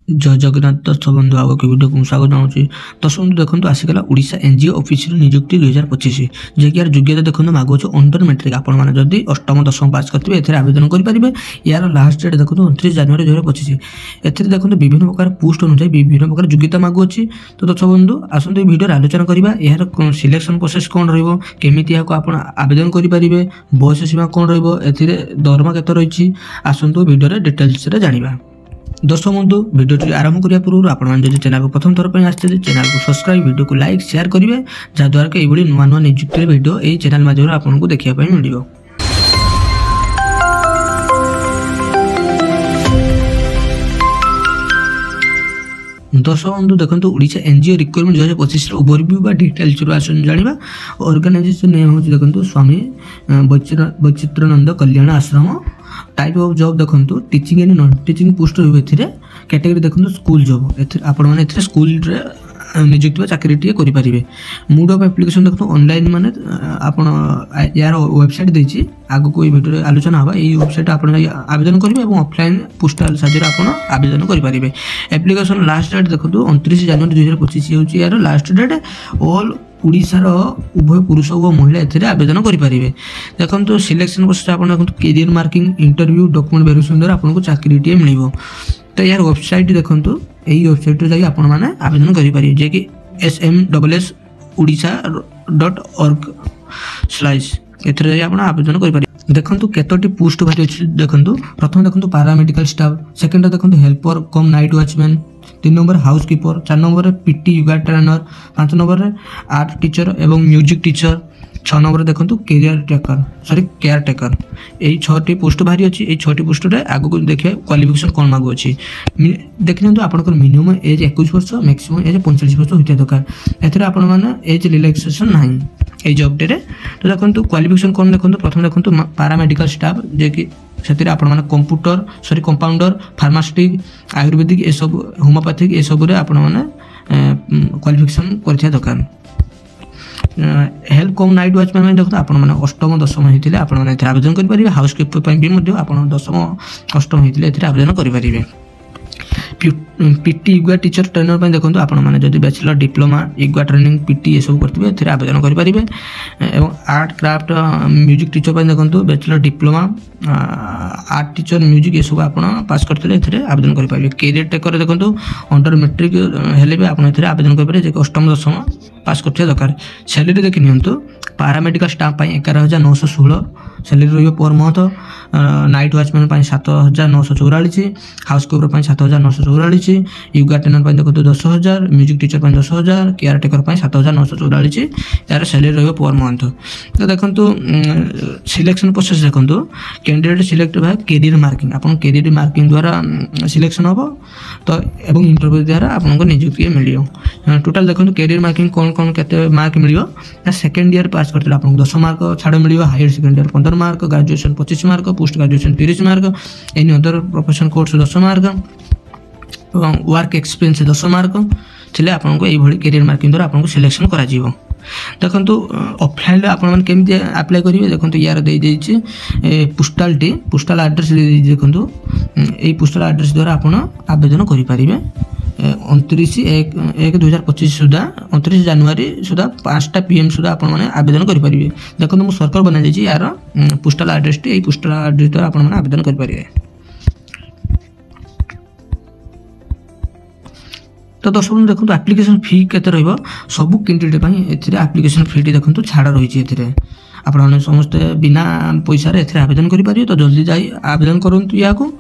जय जगन्नाथ दर्शक बंधु आगे के वीडियो को स्वागत जनाऊँ। दर्शक बंधु देखो आसीगला ओडिशा एनजीओ ऑफिस नियुक्ति 2025 जैक यार योग्यता देखो मागुच अंडर मेट्रिक आपड़ी अष्टम दशम पास करेंगे एथे आवेदन करेंगे। यार लास्ट डेट देखो 29 जनवरी 2025। एथे देखो विभिन्न प्रकार पोस्ट अनुसार विभिन्न प्रकार योग्यता मागुच। तो दर्शक बंधु आसतु भिडियो आलोचना करवा यार सिलेक्शन प्रोसेस कौन रमिति आप आवेदन करेंगे, बयस सीमा कौन दरमा केत रही आसतु भिडियो डिटेल्स जाना। दर्शक बंधु भिडियो आरंभ करने पूर्व आपड़ी चैनल को प्रथम थर पर आसते चैनल को सब्सक्राइब वीडियो को लाइक शेयर करेंगे जहाद्वारा कि ये नुआ नुआ नियुक्ति वीडियो यही चैनल माध्यम आपको देखा मिल। दर्शक बंधु देखो ओडिशा एनजीओ रिक्वायरमेंट 2025 ओवरव्यू बा डिटेल्स जाना। ऑर्गेनाइजेशन नेम हो देखो स्वामी वैचित्रानंद Kalyan Ashram. Type of job देखो teaching and non teaching post रही कैटेगरी देखो स्कूल जॉब आपण स्कूल नियुक्ति चाकरी करेंगे। मोड ऑफ एप्लिकेशन देखो ऑनलाइन माने आपण यार वेबसाइट देछि आगो कोई वीडियो आलोचना हवा ये वेबसाइट आपण आवेदन करेंगे और ऑफलाइन पोस्टल साहाय्य आपण आवेदन करेंगे। एप्लिकेशन लास्ट डेट देखो 29 जनवरी 2025 होची यार लास्ट डेट। ऑल ओडिशार उभय पुरुष और महिला एथे आवेदन करेंगे। देखो सिलेक्शन प्रोसेस आप देखो career marking interview document verification द्वारा आपको चाकरी मिल। तो यार वेबसाइट देखो यही वेबसाइट जाकि आपण मैंने आवेदन करेंगे जे कि sms.odisha.org/ एथरे आवेदन करेंगे। देखो केतोटी पोस्ट बाहरी अच्छी देखो प्रथम देखो पारामेडिकल स्टाफ, सेकेंड देखो helper cum night watchman, 3 number house keeper, 4 number PT yoga trainer, 5 number art teacher एवं म्यूजिक टीचर, 6 नंबर देखो केयर टेकर। यही 6टी पोस्ट बाहरी अच्छी। यही 6टी पोस्ट आगे देखिए क्वालिफिकेशन कौन मागु अच्छी देखिए तो आपंकर मिनिमम एज 21 वर्ष मैक्सिमम एज 45 वर्ष होता दरकार। एथेर आपण माने एज रिलैक्सेशन ना ये जॉब डे। तो देखो क्वालिफिकेशन कौन देखो प्रथम देखो पारामेडिकल स्टाफ जे कि से आपण माने कंप्यूटर कंपाउंडर फार्मास्यूटिक आयुर्वेदिक ये सब होमियोपैथिक ये सब आपण माने क्वालिफिकेशन करथिया दरकार। हेल्प कम नाइट वॉचमैन में देखो आप अष्टम दशम होते आप आवेदन करेंगे। हाउस कीपर भी दशम अष्टम होते आवेदन करेंगे। पीटी युगा टीचर ट्रेनर पर देखो आप बैचलर डिप्लोमा युगा ट्रेनिंग पीटी ये सब करेंगे आवेदन करेंगे। और आर्ट क्राफ्ट म्यूजिक टीचर पर देखो bachelor diploma art teacher music ये सब आप पास करते आवेदन करेंगे। कैरियर टेकर देखो अंडर मेट्रिक हेले भी आप आवेदन करेंगे अष्टम दशम पास करते दरकार। सैलरी देखी नियंतु पारामेडिकल स्टाफ 11,916 सैलरी रही per month, night watchman 7,944, house keeper 7,944, yoga trainer देखो 10,000, म्यूजिक टीचर 10,000, केयर टेकर 7,944 यार सैलरी रही पर मंथ। तो देखो सिलेक्शन प्रोसेस देखो कैंडिडेट सिलेक्ट भाई कैरियर मार्किंग आप कैरियर मार्किंग द्वारा सिलेक्शन हम तो एवं इंटरव्यू द्वारा आपको नियुक्ति मिल। टोटाल देखो कैरियर मार्किंग कौन कौन के मार्क मिल सेकेंड ईयर पास करते आपको 10 मार्क छाड़ मिल, higher second year 15 mark, graduation 25 mark, post graduation 30 mark, any other professional course 10 mark और वर्क एक्सपीरियंस 10 मार्क थे आपको ये कैरियर मार्किंग द्वारा आपको सिलेक्शन करा जीवो। देखो ऑफलाइन आपन केमती अप्लाई करेंगे देखो यार दे पोस्टल एड्रेस देखो ये पोस्टल एड्रेस द्वारा आप आवेदन करेंगे 29/1/2025 सुधा 29 जनवरी सुधा 5टा PM सुधा आप आवेदन करेंगे। देखो मुझे सर्कल बना यार postal address T postal address द्वारा आप आवेदन करेंगे। तो दर्शक देखो एप्लिकेशन फी केते रहइबो सबु कैंडिडेट एथिरे एप्लिकेशन फी देखो छाड़ रही है। आपने समस्ते बिना पैसा रे एथिरे आवेदन करि पारियो। तो जल्दी जाई आवेदन करंतु याको।